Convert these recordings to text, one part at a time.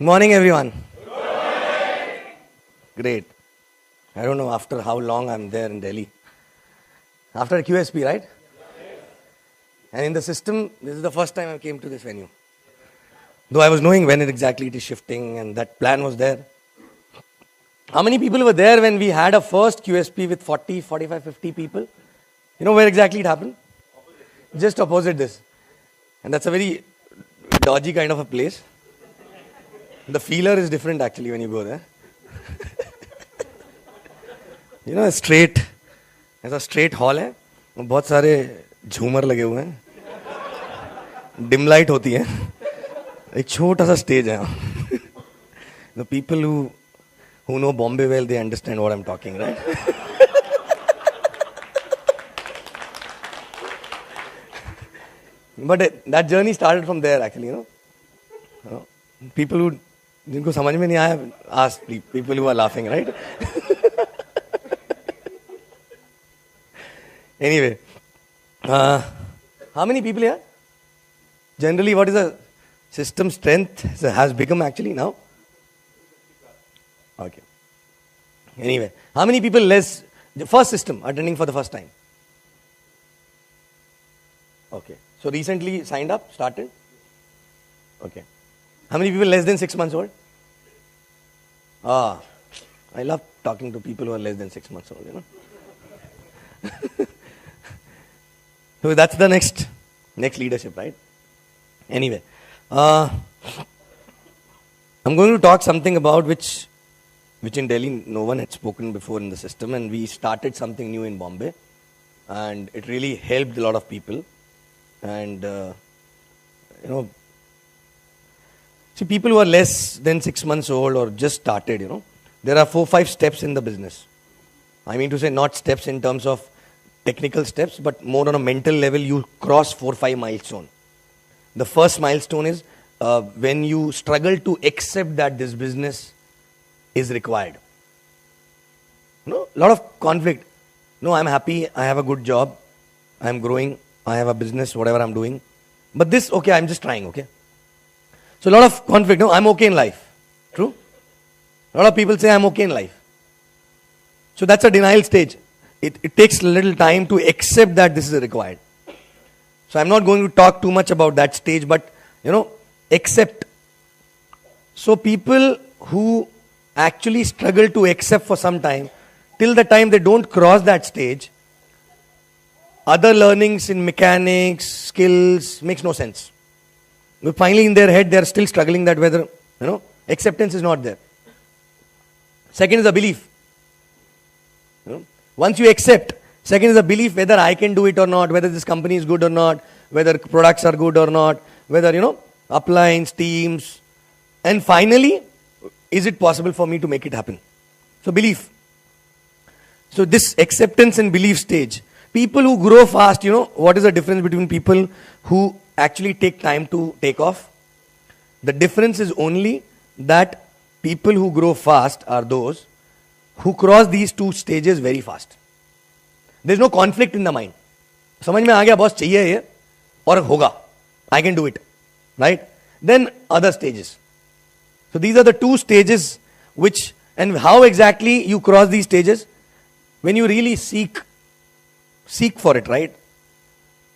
Morning, everyone. Great. I don't know after how long I'm there in Delhi. After QSP, right? And in the system, this is the first time I came to this venue. Though I was knowing when exactly it is shifting and that plan was there. How many people were there when we had a first QSP with 40, 45, 50 people? You know where exactly it happened? Just opposite this. And that's a very dodgy kind of a place. The feeler is different actually when you go there. You know, ऐसा straight hall है, बहुत सारे झूमर लगे हुए हैं, dim light होती है, एक छोटा सा stage है. The people who know Bombay well, they understand what I'm talking, right? But that journey started from there actually, you know. People who जिनको समझ में नहीं आया, ask people who are laughing, right? Anyway, how many people here? Generally, what is the system strength has become actually now? Okay. Anyway, how many people less, the first system attending for the first time? Okay. So recently signed up, started? Okay. How many people less than 6 months old? I love talking to people who are less than 6 months old, you know. So that's the next leadership, right? Anyway, I'm going to talk something about which in Delhi no one had spoken before in the system, and we started something new in Bombay, and it really helped a lot of people. And you know, see, people who are less than 6 months old or just started, you know, there are 4-5 steps in the business. I mean to say, not steps in terms of technical steps, but more on a mental level, you cross 4-5 milestones. The first milestone is when you struggle to accept that this business is required. No, a lot of conflict. No, I'm happy, I have a good job, I'm growing, I have a business, whatever I'm doing. But this, okay, I'm just trying, okay? So a lot of conflict. No, I'm okay in life. True? A lot of people say I'm okay in life. So that's a denial stage. It takes a little time to accept that this is required. So I'm not going to talk too much about that stage, but, you know, accept. So people who actually struggle to accept for some time, till the time they don't cross that stage, other learnings in mechanics, skills, makes no sense. But finally in their head, they are still struggling that whether, you know, acceptance is not there. Second is the belief. You know, once you accept, second is the belief whether I can do it or not, whether this company is good or not, whether products are good or not, whether, you know, uplines, teams. And finally, is it possible for me to make it happen? So belief. So this acceptance and belief stage. People who grow fast, you know, what is the difference between people who actually take time to take off? The difference is only that people who grow fast are those who cross these two stages very fast. There is no conflict in the mind. समझ में आ गया boss चाहिए ये और होगा. I can do it. Right? Then other stages. So these are the two stages which, and how exactly you cross these stages? When you really seek for it, right?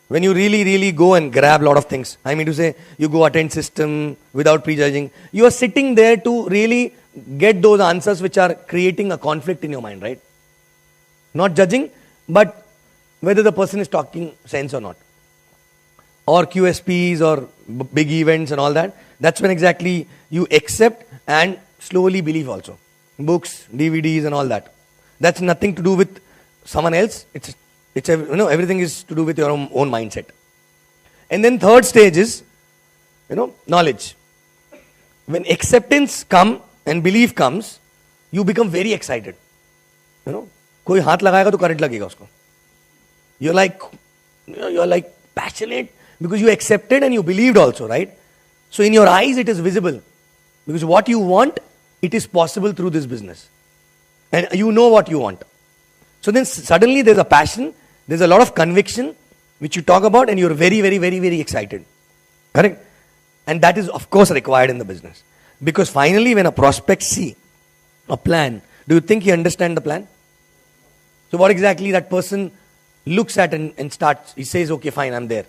When you really go and grab a lot of things. I mean to say, you go attend system without prejudging. You are sitting there to really get those answers which are creating a conflict in your mind, right? Not judging, but whether the person is talking sense or not. Or QSPs or big events and all that. That's when exactly you accept and slowly believe also. Books, DVDs and all that. That's nothing to do with someone else. It's you know, everything is to do with your own mindset. And then third stage is, you know, knowledge. When acceptance comes and belief comes, you become very excited. You know, कोई हाथ लगाएगा तो current लगेगा उसको. You're like passionate because you accepted and you believed also, right? So in your eyes it is visible because what you want, it is possible through this business. And you know what you want. So then suddenly there's a passion, there's a lot of conviction which you talk about and you're very excited. Correct? And that is of course required in the business. Because finally when a prospect see a plan, do you think he understands the plan? So what exactly that person looks at and starts, he says, okay, fine, I'm there.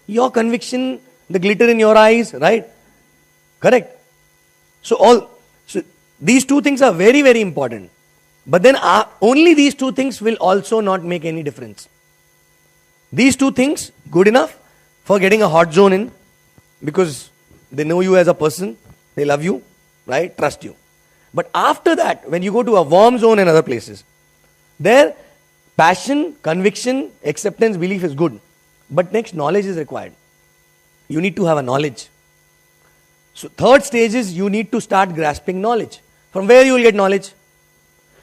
Your conviction, the glitter in your eyes, right? Correct. So these two things are very, very important. But then only these two things will also not make any difference. These two things, good enough for getting a hot zone in, because they know you as a person, they love you, right? Trust you. But after that, when you go to a warm zone and other places, there passion, conviction, acceptance, belief is good. But next, knowledge is required. You need to have a knowledge. So third stage is you need to start grasping knowledge. From where you will get knowledge?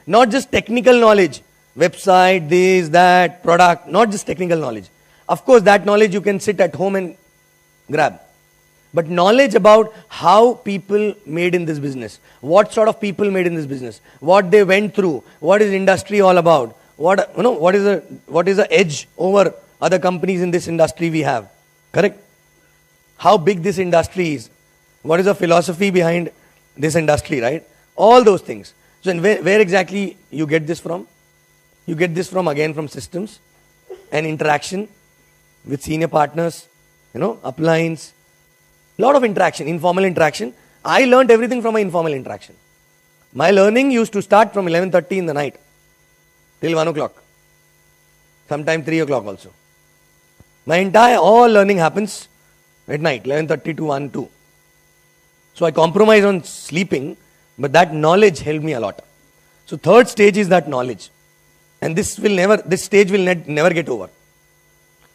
Not just technical knowledge, website, this, that, product, not just technical knowledge. Of course, that knowledge you can sit at home and grab. But knowledge about how people made in this business, what sort of people made in this business, what they went through, what is industry all about, what is the edge over other companies in this industry we have, correct? How big this industry is, what is the philosophy behind this industry, right? All those things. So where exactly you get this from? You get this from, again, from systems and interaction with senior partners, uplines. Lot of interaction, informal interaction. I learned everything from my informal interaction. My learning used to start from 11:30 in the night till 1 o'clock. Sometime 3 o'clock also. My entire all learning happens at night, 11:30 to 1, 2. So I compromise on sleeping, but that knowledge helped me a lot. So third stage is that knowledge. And this stage will never get over.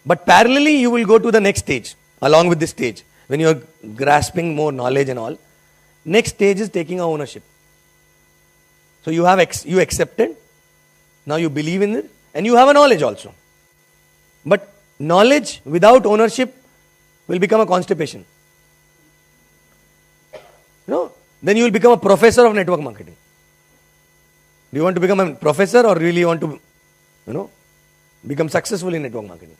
But parallelly you will go to the next stage, along with this stage. When you are grasping more knowledge and all, next stage is taking ownership. So you accepted, now you believe in it, and you have a knowledge also. But knowledge without ownership will become a constipation. Then you will become a professor of network marketing. Do you want to become a professor, or really want to, become successful in network marketing?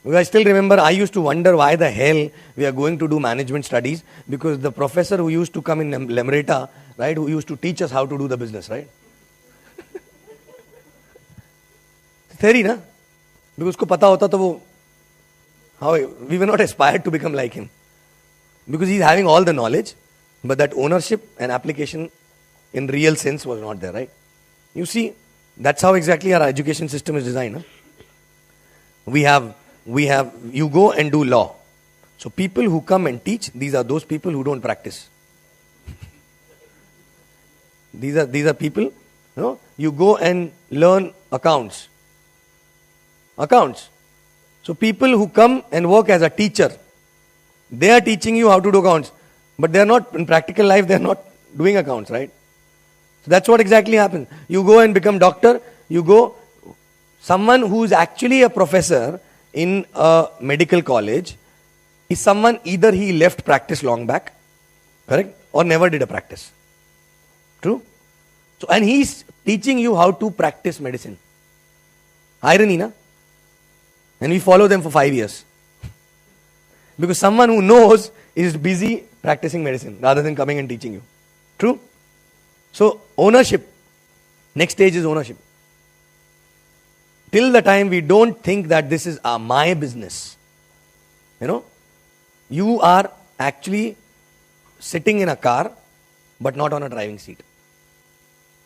Because I still remember, I used to wonder why the hell we are going to do management studies, because the professor who used to come in Lemreta, right, who used to teach us how to do the business, right? Theory, na? Because usko pata hota to we were not aspired to become like him. Because he's having all the knowledge, but that ownership and application in real sense was not there, right? You see, that's how exactly our education system is designed. Huh? You go and do law. So people who come and teach, these are those people who don't practice. These are people, you go and learn accounts. So people who come and work as a teacher, they are teaching you how to do accounts. But they are not, in practical life, they are not doing accounts, right? So that's what exactly happens. You go and become doctor, someone who is actually a professor in a medical college is someone, either he left practice long back, correct, or never did a practice. True? So, and he's teaching you how to practice medicine. Irony, na? And we follow them for 5 years. Because someone who knows is busy practicing medicine rather than coming and teaching you. True? So, ownership. Next stage is ownership. Till the time we don't think that this is my business, you are actually sitting in a car, but not on a driving seat.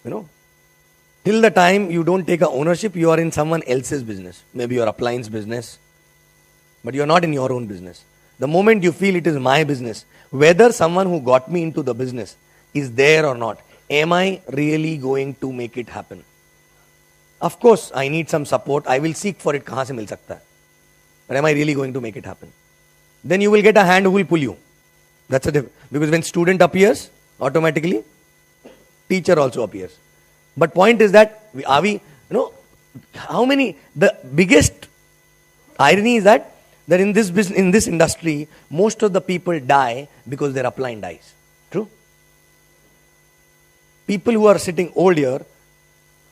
Till the time you don't take a ownership, you are in someone else's business. Maybe your appliance business, but you are not in your own business. The moment you feel it is my business, whether someone who got me into the business is there or not, am I really going to make it happen? Of course, I need some support. I will seek for it. Kahan se mil sakta hai? But am I really going to make it happen? Then you will get a hand who will pull you. That's a difference. Because when student appears, automatically, teacher also appears. But point is that, the biggest irony is that in this business, in this industry, most of the people die because their upline dies. True? People who are sitting old here,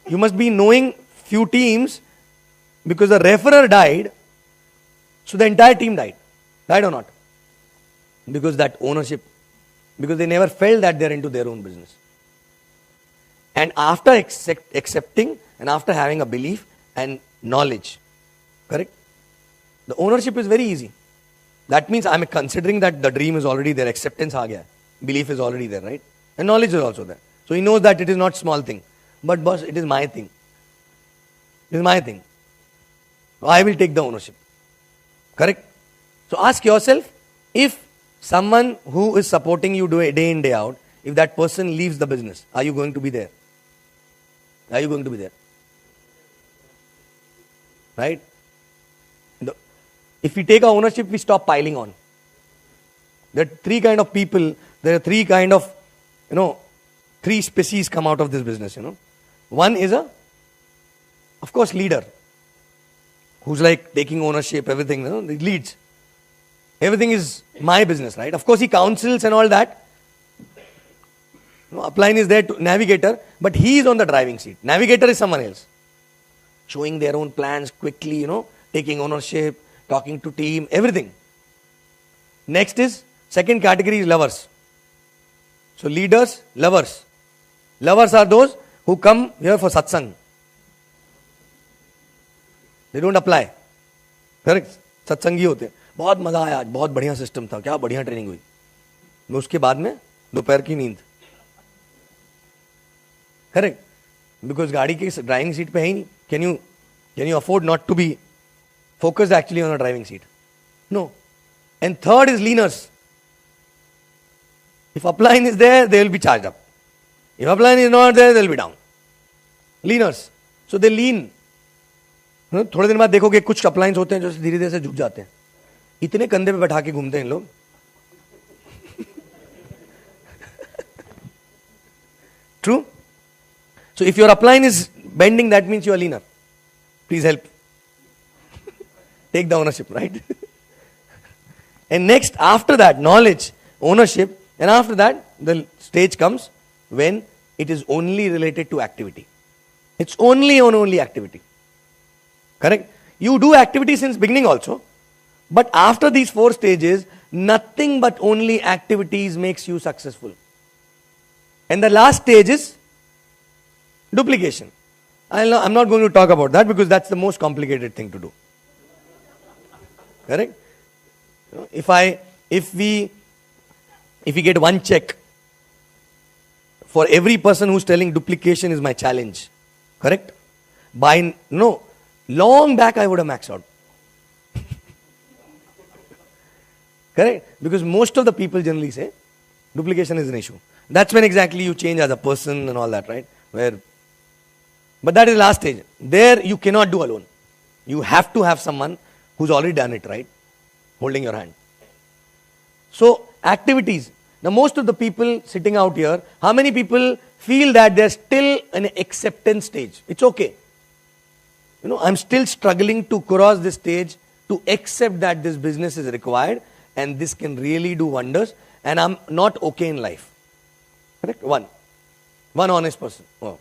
you must be knowing few teams because the referrer died, so the entire team died. Died or not? Because that ownership because they never felt that they're into their own business. And after accepting and after having a belief and knowledge, correct? The ownership is very easy. That means I'm considering that the dream is already there, acceptance aa gaya, belief is already there, right? And knowledge is also there. So he knows that it is not small thing. But boss, it is my thing. It is my thing. So I will take the ownership. Correct? So ask yourself, if someone who is supporting you day in, day out, if that person leaves the business, are you going to be there? Are you going to be there? Right? If we take our ownership, we stop piling on. There are three kind of people, there are three kind of, three species come out of this business, One is of course, leader, who's like taking ownership, everything, he leads. Everything is my business, right? Of course, he counsels and all that. Upline is there to navigator, but he is on the driving seat. Navigator is someone else. Showing their own plans quickly, taking ownership, talking to team, everything. Next is, second category is lovers. So leaders, lovers. Lovers are those who come here for satsang. They don't apply. Correct? सत्संगी होते हैं. बहुत मजा आया आज, बहुत बढ़िया system था, क्या बढ़िया ट्रेनिंग हुई. मैं उसके बाद में दोपहर की नींद. करेक्ट? बिकॉज गाड़ी की ड्राइविंग सीट पे है ही नहीं. Can you afford not to be focused actually on a driving seat? No. And third is learners. If upline is there, they will be charged up. If upline is not there, they will be down. Leaners. So they lean. थोड़े दिन बाद देखोगे कुछ अपलाइंस होते हैं जो धीरे धीरे से झुक जाते हैं. इतने कंधे पे बैठा के घूमते हैं इन लोग. True? So if your upline is bending, that means you are leaner. Please help. Take the ownership, right? And next, after that, knowledge, ownership, and after that, the stage comes when it is only related to activity. It's only activity. Correct? You do activity since beginning also, but after these 4 stages, nothing but only activities makes you successful. And the last stage is duplication. I'm not going to talk about that because that's the most complicated thing to do. Correct? If we get one check for every person who's telling duplication is my challenge, correct? Long back I would have maxed out. Correct? Because most of the people generally say duplication is an issue. That's when exactly you change as a person and all that, right? But that is last stage. There you cannot do alone. You have to have someone who's already done it, right? Holding your hand. So, activities. Now, most of the people sitting out here, how many people feel that they're still in an acceptance stage? It's okay. I'm still struggling to cross this stage to accept that this business is required and this can really do wonders and I'm not okay in life. Correct? One honest person. Oh,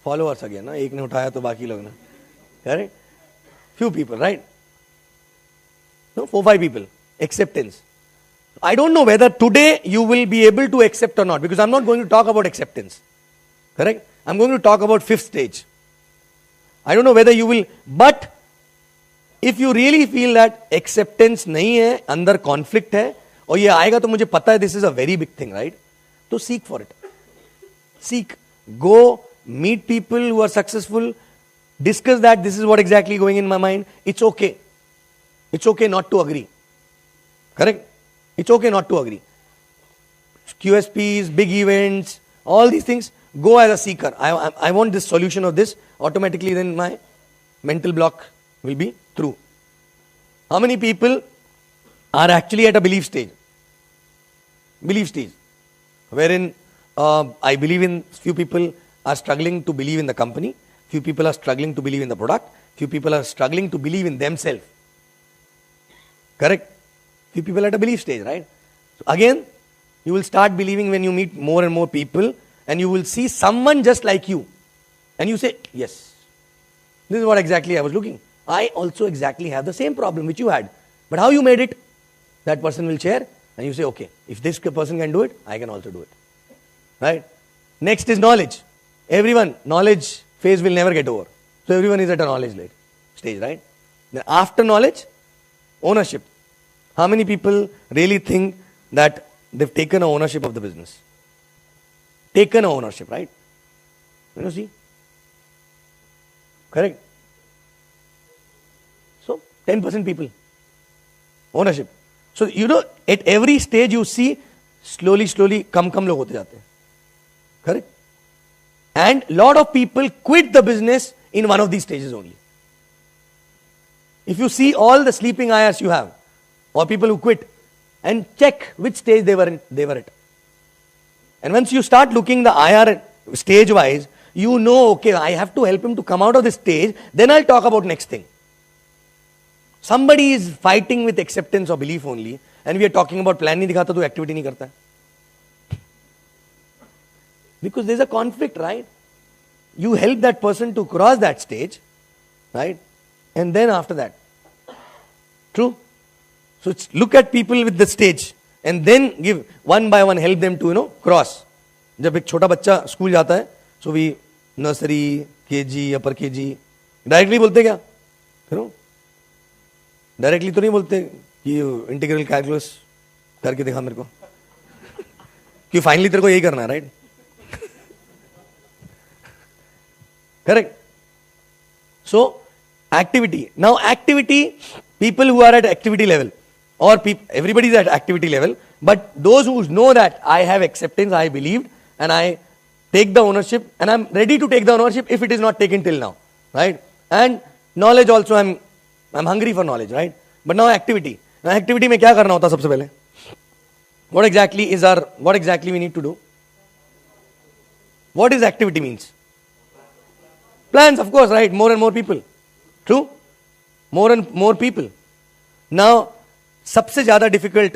followers again. Na? Ek ne uthaya to baki log na. Correct? Few people, right? No, 4-5 people. Acceptance. I don't know whether today you will be able to accept or not because I'm not going to talk about acceptance. Correct? I'm going to talk about 5th stage. I don't know whether you will, but if you really feel that acceptance nahi hai, andar conflict hai, और ये आएगा तो मुझे पता है this is a very big thing, right? तो seek for it. Seek. Go, meet people who are successful, discuss that this is what exactly going in my mind. It's okay. It's okay not to agree. Correct? It's okay not to agree. QSPs, big events, all these things, go as a seeker. I want this solution of this. Automatically then my mental block will be through. How many people are actually at a belief stage? Belief stage. Wherein I believe in, few people are struggling to believe in the company. Few people are struggling to believe in the product. Few people are struggling to believe in themselves. Correct? Few people at a belief stage, right? So again, you will start believing when you meet more and more people and you will see someone just like you. And you say, yes, this is what exactly I was looking. I also exactly have the same problem which you had. But how you made it? That person will share And you say, okay, if this person can do it, I can also do it. Right? Next is knowledge. Everyone, knowledge phase will never get over. So everyone is at a knowledge stage, right? Then after knowledge, ownership. How many people really think that they've taken ownership of the business? Taken ownership, right? You see? Correct? So, 10% people. Ownership. So, at every stage you see, slowly, kam log hote jate hain. Correct? And lot of people quit the business in one of these stages only. If you see all the sleeping IRs you have, or people who quit, and check which stage they were at. And once you start looking the IR stage wise, you know, okay, I have to help him to come out of this stage, then I'll talk about next thing. Somebody is fighting with acceptance or belief only, and we are talking about plan nahi dikhata to activity nahi karta. Because there's a conflict, right? You help that person to cross that stage, right? And then after that. True? So look at people with the stage and then give one by one, help them to, cross. जब एक छोटा बच्चा school जाता है, so we nursery, KG, upper KG, directly बोलते क्या? Directly तो नहीं बोलते कि integral calculus करके दिखा मेरे को. कि finally तेरे को यही करना है, right? Correct? So, activity. Now, activity, people who are at activity level, or everybody is at activity level, but those who know that I have acceptance, I believed, and I take the ownership, and I'm ready to take the ownership if it is not taken till now, right? And knowledge also, I'm hungry for knowledge, right? But now activity. Now activity में क्या करना होता सबसे पहले? What exactly we need to do? What is activity means? Plans, of course, right? More and more people. True? More and more people. Now, सबसे ज़्यादा difficult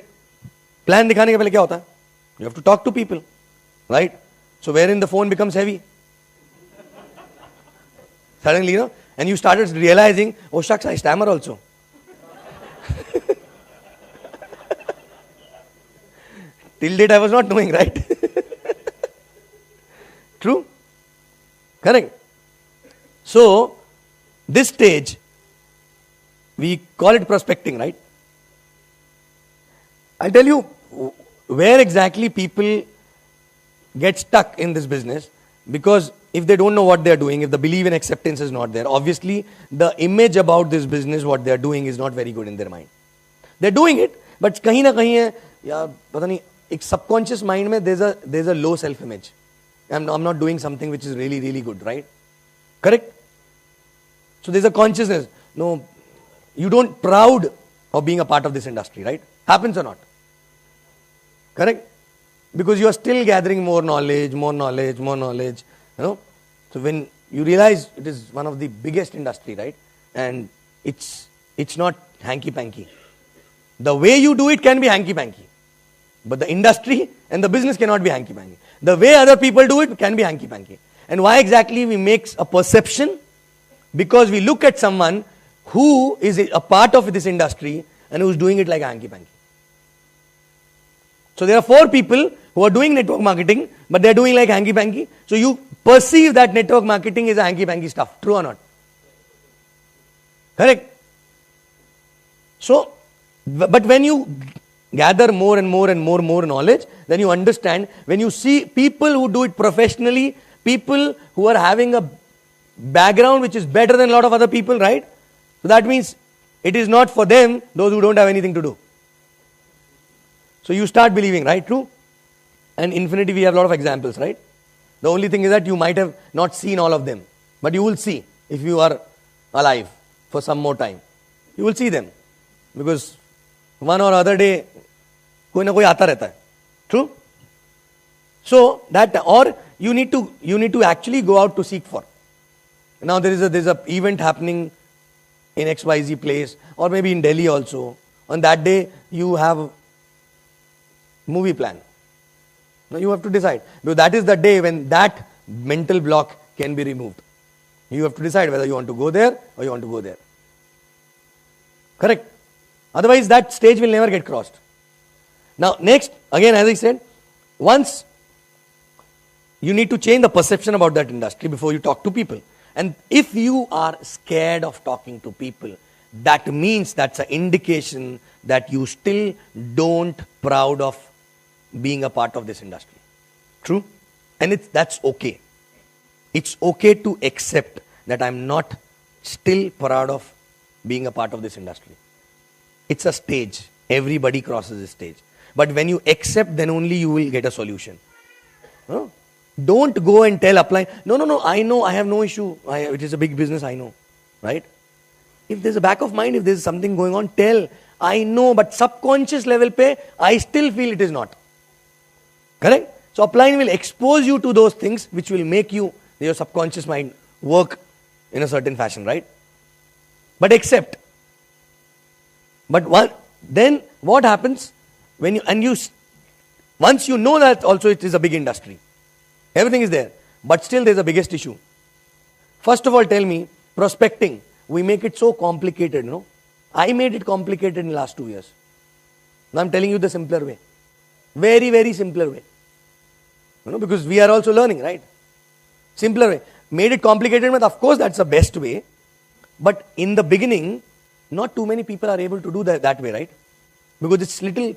plan दिखाने के पहले क्या होता है? You have to talk to people, right? So wherein the phone becomes heavy. Suddenly, and you started realizing, oh shucks, I stammer also. Till date I was not knowing, right? True? Correct? So, this stage, we call it prospecting, right? I'll tell you where exactly people get stuck in this business, because if they don't know what they're doing, if the belief and acceptance is not there, obviously the image about this business, what they're doing is not very good in their mind. They're doing it, but kahin na kahin hai, ya, pata nahi, ek subconscious mind mein there's a low self-image. I'm not doing something which is really, really good, right? Correct? So there's a consciousness. No, you don't proud of being a part of this industry, right? Happens or not? Correct? Because you are still gathering more knowledge. So when you realize it is one of the biggest industry, right? And it's not hanky-panky. The way you do it can be hanky-panky. But the industry and the business cannot be hanky-panky. The way other people do it can be hanky-panky. And why exactly we make a perception? Because we look at someone who is a part of this industry and who is doing it like a hanky-panky. So there are 4 people who are doing network marketing, but they are doing like hanky-panky. So you perceive that network marketing is a hanky-panky stuff. True or not? Correct? So, but when you gather more and more knowledge, then you understand, when you see people who do it professionally, people who are having a background which is better than a lot of other people, right? So that means it is not for them, those who don't have anything to do. So you start believing, right? True? And infinity, we have a lot of examples, right? The only thing is that you might have not seen all of them, but you will see if you are alive for some more time. You will see them, because one or other day, कोई ना कोई आता रहता है. True? So that, or you need to actually go out to seek for. Now there's a event happening in XYZ place, or maybe in Delhi also. On that day, you have movie plan. Now you have to decide, because that is the day when that mental block can be removed. You have to decide whether you want to go there or you want to go there. Correct? Otherwise that stage will never get crossed. Now, next, again, as I said, once you need to change the perception about that industry before you talk to people. And if you are scared of talking to people, that means that's an indication that you still don't proud of being a part of this industry. True? And that's okay. It's okay to accept that I'm not still proud of being a part of this industry. It's a stage. Everybody crosses a stage. But when you accept, then only you will get a solution. Huh? Don't go and tell upline, no, I know, I have no issue. It is a big business, I know. Right? If there's a back of mind, if there's something going on, tell, I know, but subconscious level pe, I still feel it is not. Correct? So upline will expose you to those things which will make your subconscious mind work in a certain fashion, right? But accept. But then what happens when once you know that also it is a big industry, everything is there, but still there's a biggest issue. First of all, tell me, prospecting, we make it so complicated, no? I made it complicated in the last 2 years. Now I'm telling you the simpler way. Very, very simpler way. Because we are also learning, right? Simpler way. Made it complicated, but of course that's the best way. But in the beginning, not too many people are able to do that way, right? Because it's little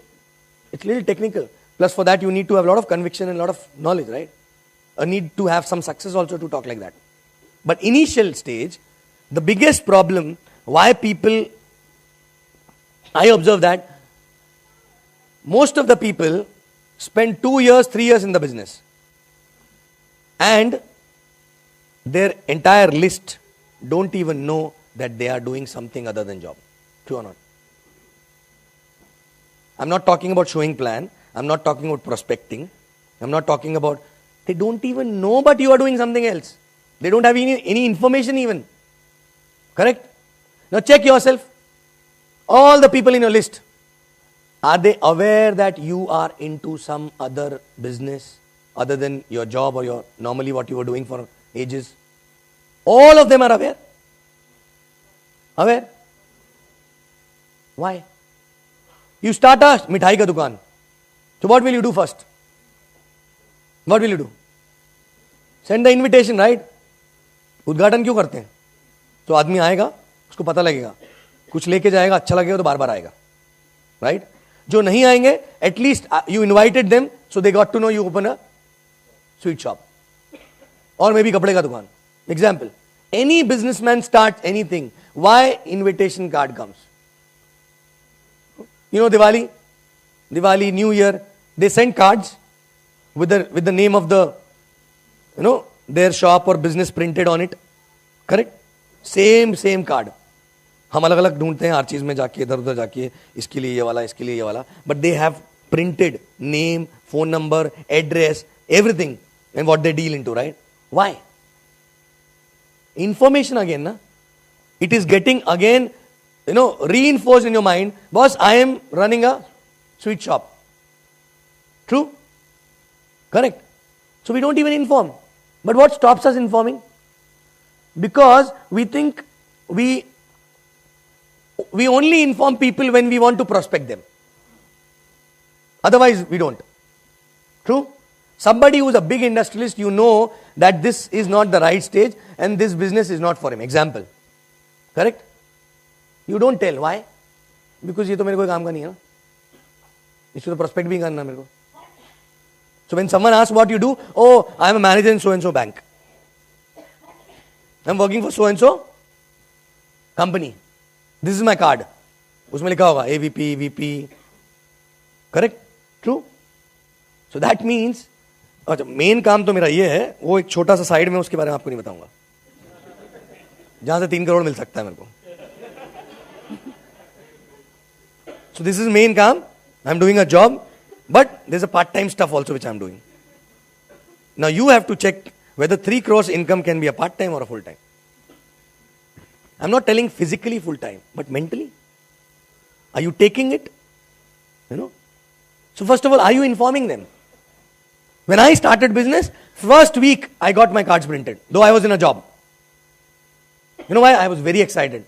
technical. Plus for that you need to have a lot of conviction and a lot of knowledge, right? A need to have some success also to talk like that. But initial stage, the biggest problem, why people, I observe that most of the people spend 2 years, 3 years in the business. And their entire list don't even know that they are doing something other than job. True or not? I'm not talking about showing plan. I'm not talking about prospecting. I'm not talking about, they don't even know but you are doing something else. They don't have any information even. Correct? Now check yourself. All the people in your list, are they aware that you are into some other business other than your job or normally what you were doing for ages? All of them are aware. Aware? Why? You start a mithai ka dukaan. So what will you do first? What will you do? Send the invitation, right? उद्घाटन क्यों करते हैं? तो आदमी आएगा, उसको पता लगेगा, कुछ लेके जाएगा, अच्छा लगेगा तो बार बार आएगा, right? जो नहीं आएंगे, at least you invited them, so they got to know you open a sweet shop, or maybe कपड़े का दुकान. Example: any businessman starts anything. Why invitation card comes? Diwali, New Year, they send cards with the name of the, their shop or business printed on it. Correct? Same card. हम अलग अलग ढूंढते हैं हर चीज में जाके इधर उधर जाके इसके लिए ये वाला but they have printed name, phone number, address, everything and what they deal into, right? Why? Information again, na? It is getting again, reinforced in your mind. Boss, I am running a sweet shop. True? Correct. So we don't even inform. But what stops us informing? Because we think we only inform people when we want to prospect them. Otherwise, we don't. True? Somebody who is a big industrialist, you know that this is not the right stage and this business is not for him. Example. Correct? You don't tell. Why? Because ये तो मेरे को काम का नहीं है ना. इसको तो prospect भी करना मेरे को. So when someone asks what you do, oh, I am a manager in so and so bank. I am working for so and so company. This is my card. उसमें लिखा होगा AVP, VP. Correct? True? So that means, अच्छा main काम तो मेरा ये है, वो एक छोटा सा साइड में उसके बारे में आपको नहीं बताऊंगा, जहां से 3 करोड़ मिल सकता है मेरे को. So this is main काम. I'm doing a job, but there's a part-time stuff also which I'm doing. Now you have to check whether 3 crores income can be a part-time or a full-time. I'm not telling physically full-time, but mentally. Are you taking it? So first of all, are you informing them? When I started business, first week I got my cards printed, though I was in a job. You know why? I was very excited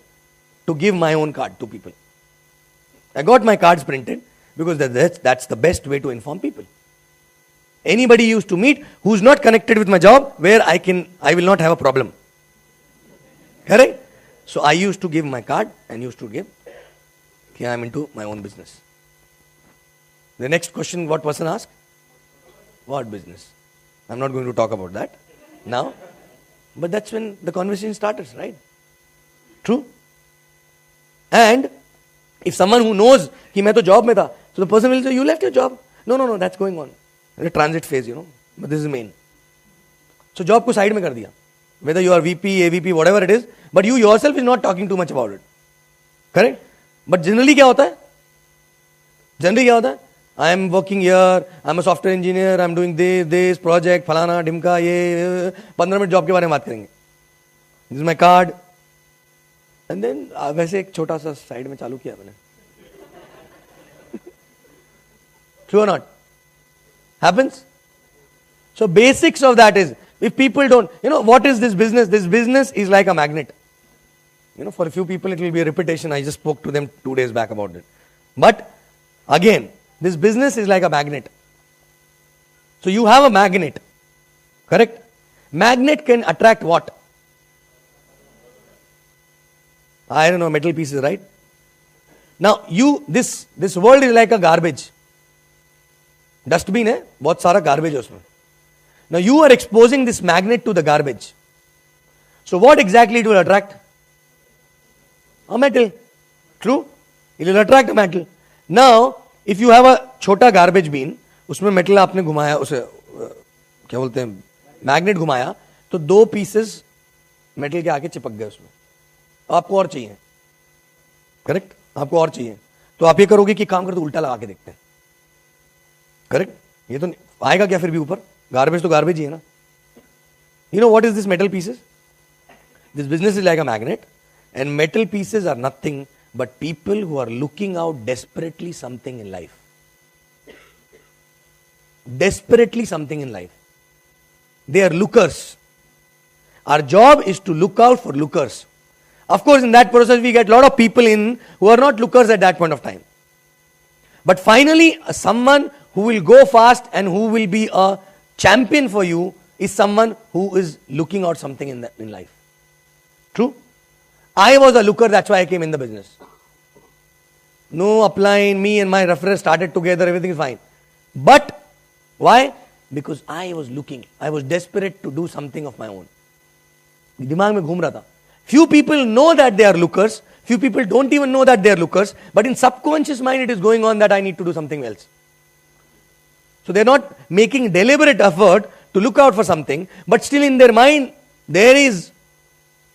to give my own card to people. I got my cards printed Because that's the best way to inform people. Anybody you used to meet who's not connected with my job, where I will not have a problem. Correct? So I used to give my card and used to give, okay, I'm into my own business. The next question, what person asked? What business? I'm not going to talk about that now. But that's when the conversation starts, right? True? And if someone who knows कि मैं तो job में था, so the person will say, you left your job. No, that's going on. The transit phase, but this is main. So job को side में कर दिया. Whether you are VP, AVP, whatever it is, but you yourself is not talking too much about it. Correct? But generally क्या होता है? Generally क्या होता है? I am working here, I am a software engineer, I am doing this project, फलाना, ढिमका, ये 15 minute job के बारे में बात करेंगे. This is my card. And then वैसे एक छोटा सा साइड में चालू किया मैंने. True or not? Happens? So basics of that is, if people don't, what is this business? This business is like a magnet. For a few people it will be a repetition. I just spoke to them 2 days back about it. But again, this business is like a magnet. So you have a magnet. Correct? Magnet can attract what? I don't know, metal pieces, right? Now this world is like a garbage. Dustbin है, बहुत सारा garbage है उसमें. Now you are exposing this magnet to the garbage. So what exactly it will attract? A metal. True? It will attract a metal. Now, if you have a छोटा garbage bin, उसमें metal आपने घुमाया, उसे क्या बोलते हैं, magnet घुमाया, तो 2 pieces metal के आके चिपक गए उसमें. आपको और चाहिए. Correct? आपको और चाहिए. तो आप ये करोगे कि काम कर तो उल्टा लगा के देखते हैं. Correct? ये तो आएगा क्या फिर भी ऊपर? Garbage तो garbage ही है ना. You know what is this metal pieces? This business is like a magnet, and metal pieces are nothing but people who are looking out desperately something in life. Desperately something in life. They are lookers. Our job is to look out for lookers. Of course, in that process we get a lot of people in who are not lookers at that point of time. But finally, someone who will go fast and who will be a champion for you is someone who is looking out something in life. True? I was a looker, that's why I came in the business. No upline, me and my referral started together, everything is fine. But why? Because I was looking. I was desperate to do something of my own. दिमाग में घूम रहा था. Few people know that they are lookers. Few people don't even know that they are lookers. But in subconscious mind it is going on that I need to do something else. So they are not making deliberate effort to look out for something. But still in their mind there is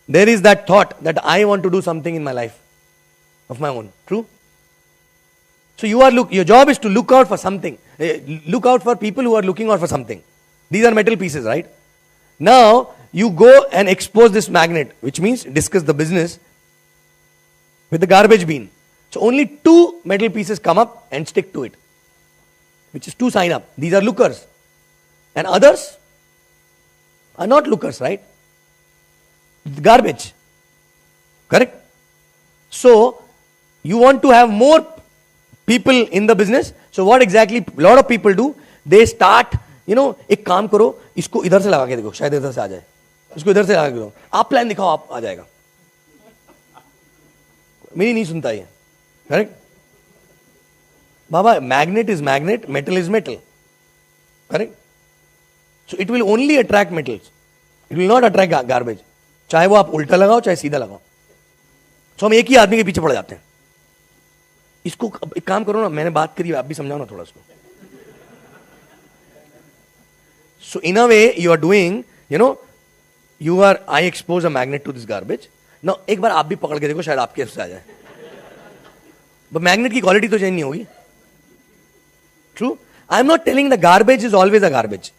that thought that I want to do something in my life of my own. True? So your job is to look out for something. Look out for people who are looking out for something. These are metal pieces, right? Now you go and expose this magnet, which means discuss the business with the garbage bin. So only 2 metal pieces come up and stick to it, which is 2 sign up. These are lookers. And others are not lookers, right? Garbage. Correct? So you want to have more people in the business. So what exactly a lot of people do? They start, एक काम करो, इसको इधर से लगा के देखो, शायद इधर से आ जाए. इसको इधर से लगा के दो. आप प्लान दिखाओ, आप आ जाएगा. मेरी नहीं सुनता ये. Correct? Baba, magnet is magnet, metal is metal. Correct? So it will only attract metals. It will not attract garbage. चाहे वो आप उल्टा लगाओ, चाहे सीधा लगाओ. तो हम एक ही आदमी के पीछे पड़ जाते हैं. इसको एक काम करो ना, मैंने बात करी, आप भी समझाओ ना थोड़ा इसको. So in a way you are doing, I expose a magnet to this garbage. Now एक बार आप भी पकड़ के देखो, शायद आपके उससे आ जाए. But magnet की क्वालिटी तो चेंज नहीं होगी. True? I am not telling the garbage is always a garbage.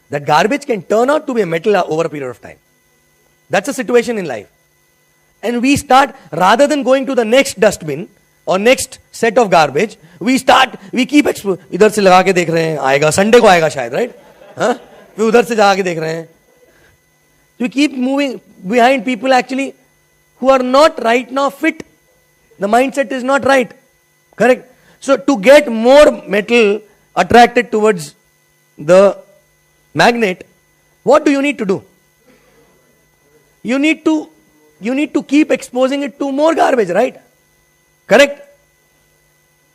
That garbage can turn out to be a metal over a period of time. That's a situation in life. And we start, rather than going to the next dustbin or next set of garbage, we keep इधर से लगा के देख रहे हैं, आएगा, Sunday को आएगा शायद, right? फिर उधर से जा के देख रहे हैं. We keep moving behind people actually who are not right now fit. The mindset is not right. Correct? So to get more metal attracted towards the magnet, what do you need to do? You need to keep exposing it to more garbage, right? Correct?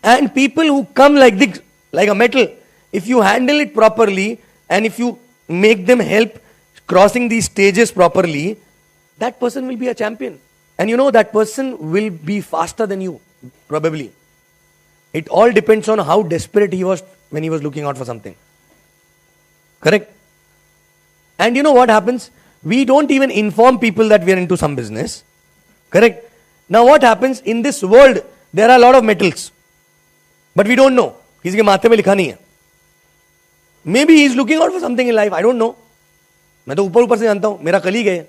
And people who come like this, like a metal, if you handle it properly and if you make them help crossing these stages properly, that person will be a champion. And you know, that person will be faster than you, probably. It all depends on how desperate he was when he was looking out for something. Correct? And you know what happens? We don't even inform people that we are into some business. Correct? Now what happens? In this world, there are a lot of metals. But we don't know. किसी के माथे में लिखा नहीं है. Maybe he is looking out for something in life. I don't know. मैं तो ऊपर ऊपर से जानता हूँ. मेरा कलीग है.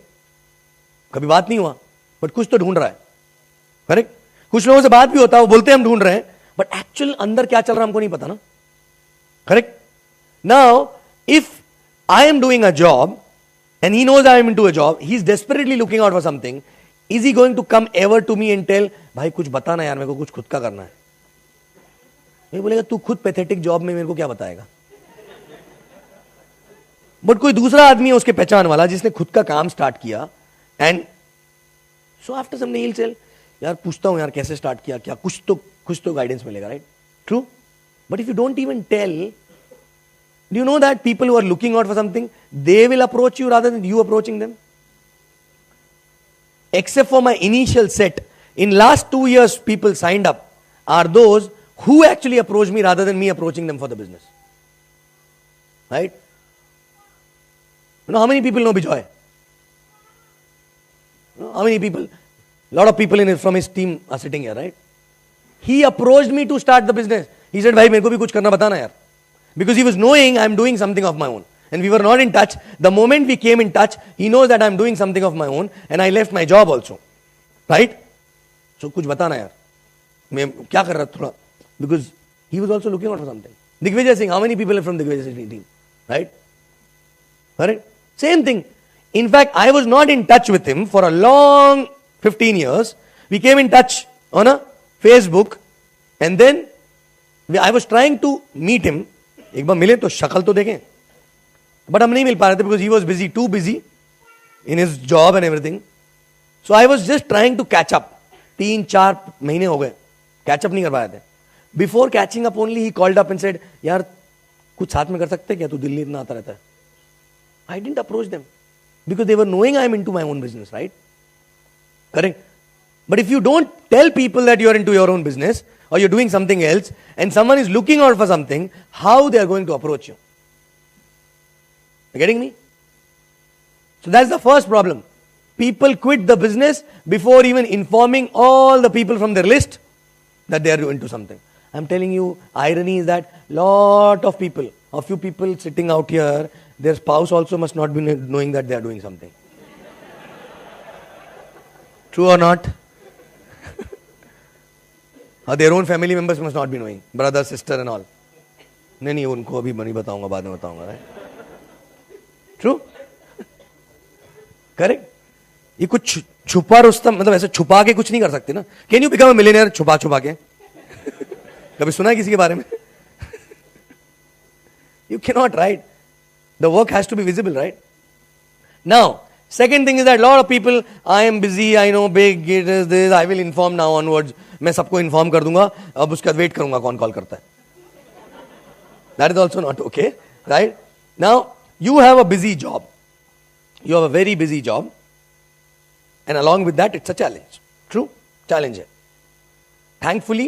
कभी बात नहीं हुआ. बट कुछ तो ढूंढ रहा है. करेक्ट? कुछ लोगों से बात भी होता है, वो बोलते हैं हम ढूंढ रहे हैं, बट एक्चुअल अंदर क्या चल रहा है हमको नहीं पता ना. Correct? Now if I am doing a job and he knows I am into a job, he is desperately looking out for something, is he going to come ever to me and tell, भाई कुछ बता ना यार, मेरे को कुछ खुद का करना है. ये बोलेगा तू खुद पैथेटिक जॉब में मेरे को क्या बताएगा. बट कोई दूसरा आदमी है उसके पहचान वाला जिसने खुद का काम स्टार्ट किया, and so after some he will tell, यार पूछता हूं यार कैसे स्टार्ट किया, क्या कुछ तो गाइडेंस मिलेगा, right? True. But if you don't even tell, do you know that people who are looking out for something, they will approach you rather than you approaching them? Except for my initial set, in last 2 years people signed up are those who actually approach me rather than me approaching them for the business. Right? You know how many people know Bijoy? You know how many people? A lot of people from his team are sitting here, right? He approached me to start the business. He said, भाई मेरे को भी कुछ करना बता ना यार. Because he was knowing I am doing something of my own. And we were not in touch. The moment we came in touch, he knows that I am doing something of my own. And I left my job also. Right? So कुछ बताना यार. मैं क्या कर रहा था थोड़ा. Because he was also looking out for something. Digvijay Singh, how many people are from Digvijay Singh team? Right? Correct? Same thing. In fact, I was not in touch with him for a long 15 years. We came in touch on a Facebook. And then I was trying to meet him. एक बार मिले तो शक्ल तो देखें, but हम नहीं मिल पा रहे थे because he was busy, too busy in his job and everything. So I was just trying to catch up. 3-4 महीने हो गए, कैचअप नहीं कर पाए थे. Before catching up only he called up and said, यार कुछ साथ में कर सकते क्या, तू दिल्ली इतना आता रहता है. I didn't approach them because they were knowing I am into my own business, right? Correct. But if you don't tell people that you are into your own business or you're doing something else and someone is looking out for something, how they are going to approach you? You getting me? So that's the first problem. People quit the business before even informing all the people from their list that they are into something. I'm telling you, irony is that lot of people, a few people sitting out here, their spouse also must not be knowing that they are doing something. True or not? Their own family members must not be knowing. Brother, sister and all. नहीं उनको अभी नहीं बताऊंगा, बाद में बताऊंगा, right? True? Correct? ये कुछ छुपा रुस्तम, मतलब ऐसे छुपा के कुछ नहीं कर सकते ना. Can you become a millionaire छुपा के? कभी सुना है किसी के बारे में? You cannot, right? The work has to be visible, right? Now, second thing is that a lot of people, I am busy, I know big, it is this, I will inform now onwards. मैं सबको inform कर दूंगा, अब उसके बाद wait करूंगा कौन call करता है. That is also not okay, right? Now, you have a busy job. You have a very busy job. And along with that, it's a challenge. True? Challenge है. Thankfully,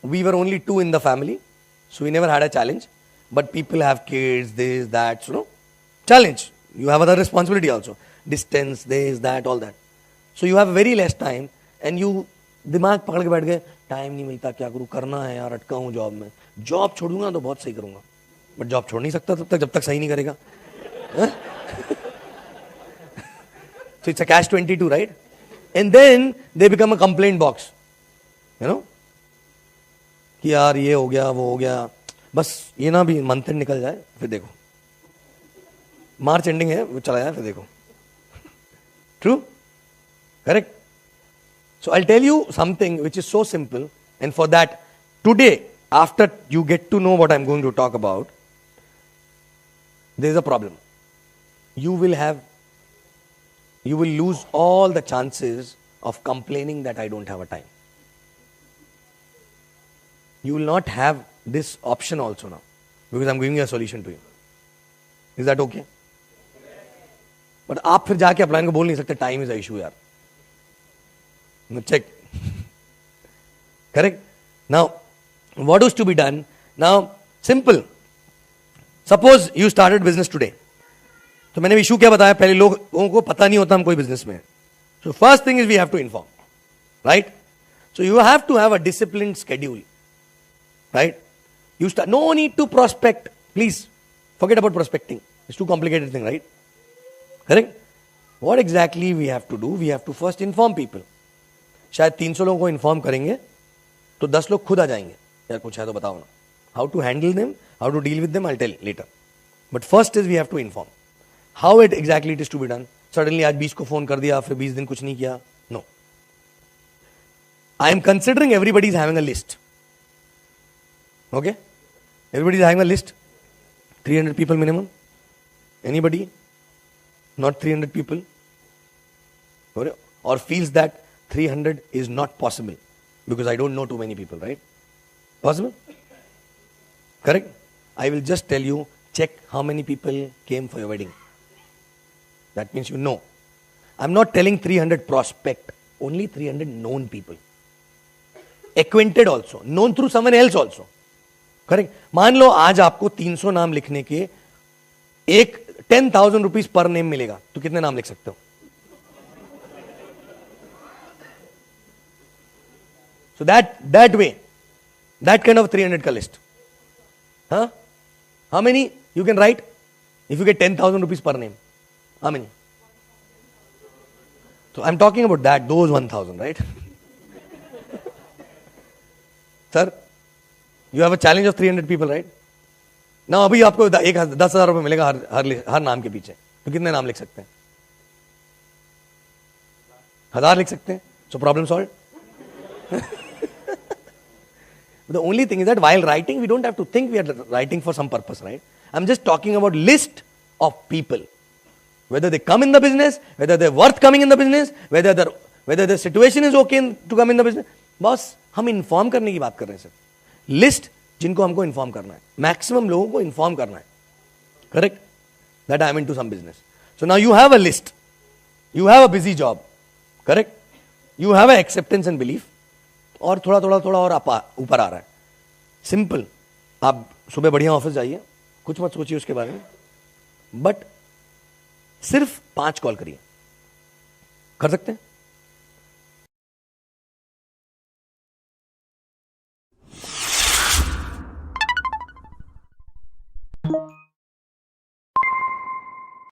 we were only 2 in the family, so we never had a challenge. But people have kids, this, that, so no. Challenge. You have other responsibility also. Distance, this, that, all that. So you have very less time and you दिमाग पकड़ के बैठ गए, time नहीं मिलता, क्या करूं, करना है यार, अटका हूं जॉब में. जॉब छोड़ूंगा तो बहुत सही करूंगा, बट जॉब छोड़ नहीं सकता तब तक जब तक सही नहीं करेगा. So it's a catch-22, right? And then they become a complaint box. You know? कि यार ये हो गया, वो हो गया, बस ये ना भी मंथ एंड निकल जाए, फिर देखो मार्च एंडिंग है, वो चला जाए, फिर देखो. True? Correct? So I'll tell you something which is so simple And for that, today, after you get to know what I'm going to talk about, there is a problem. You will lose all the chances of complaining that I don't have a time. You will not have this option also now, because I'm giving you a solution to you. Is that okay? But आप फिर जाके upline को बोल नहीं सकते time is a issue यार. Check. Correct? Now, what is to be done? Now, simple. Suppose you started business today. तो मैंने इशू क्या बताया, पहले लोगों को पता नहीं होता हम कोई बिजनेस में. So first thing is we have to inform. Right? So you have to have a disciplined schedule. Right? You start. No need to prospect. Please forget about prospecting. It's too complicated thing, right? Correct? What exactly we have to do? We have to first inform people. शायद 300 लोगों को inform करेंगे तो 10 लोग खुद आ जाएंगे, यार कुछ है तो बताओ ना. How to handle them, how to deal with them, I tell later. But first is we have to inform. How it exactly it is to be done. Suddenly आज 20 को फोन कर दिया, फिर 20 दिन कुछ नहीं किया. No. I am considering everybody is having a list. Okay, everybody is having a list. 300 people minimum. Anybody? Not 300 people? Or feels that 300 is not possible because I don't know too many people, right? Possible? Correct? I will just tell you, check how many people came for your wedding. That means you know. I'm not telling 300 prospect, only 300 known people. Acquainted also, known through someone else also. Correct. मान लो आज आपको 300 नाम लिखने के एक 10,000 rupees per name मिलेगा, तो कितने नाम लिख सकते हो? So that way, that kind of 300 का list. Huh? How many you can write if you get 10,000 rupees per name? How many? So I'm talking about that, those 1,000, right? Sir, you have a challenge of 300 people, right? Now अभी आपको 10,000 रुपए मिलेगा हर नाम के पीछे, तो कितने नाम लिख सकते हैं? 1,000 लिख सकते हैं. So problem solved. The only thing is that while writing, we don't have to think we are writing for some purpose, right? I'm just talking about list of people. Whether they come in the business, whether they're worth coming in the business, whether the situation is okay to come in the business. बस हम inform करने की बात कर रहे हैं sir. List जिनको हमको इन्फॉर्म करना है, मैक्सिमम लोगों को इन्फॉर्म करना है. Correct? That I am into some business. So now you have a list, you have a busy job. Correct? You have a acceptance and belief, और थोड़ा और ऊपर आ रहा है. सिंपल. आप सुबह बढ़िया ऑफिस जाइए, कुछ मत सोचिए उसके बारे में, बट सिर्फ 5 कॉल करिए. कर सकते हैं?